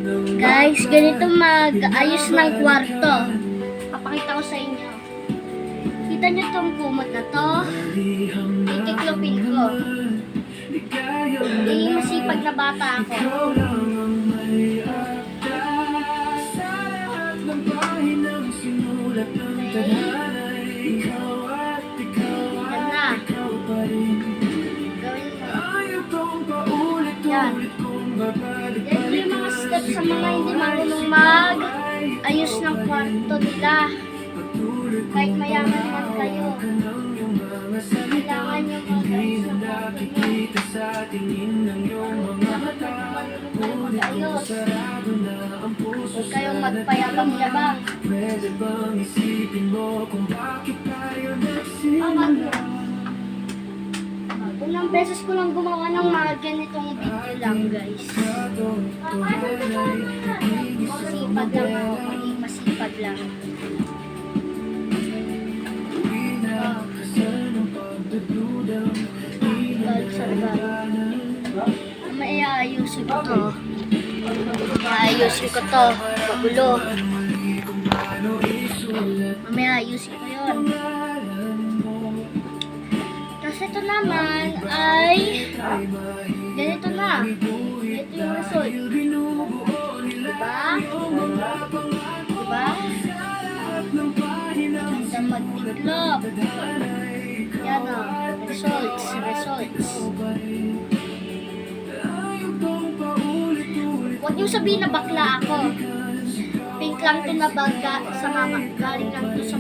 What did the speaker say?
Guys, ganito mag-ayos ng kwarto. Papakita ko sa inyo. Kita nyo tong kumot na to? Titiklopin ko. Hindi masipag na bata ako. Yan. Yan yung mga steps sa mga hindi marunong mag-ayos ng kwarto nila. Kahit mayaman man kayo. Kailangan yung mag-ayos ng kwarto nyo. Mag-ayos. Huwag kayong magpayabang-yabang. Unang beses ko lang gumawa ng mga ganitong video lang, guys. Masipag lang ako, maging masipag lang. Maiayusin ko to. Maiayusin ko to. Magulo. Maiayusin ko yun. Tapos ito naman ay ganito na. Ito yung result. Diba? Diba? Ganda magtiklop. Yan o. Results. Huwag niyo sabihin na bakla ako. Pink lang to na baga sa mama. Galing lang to sa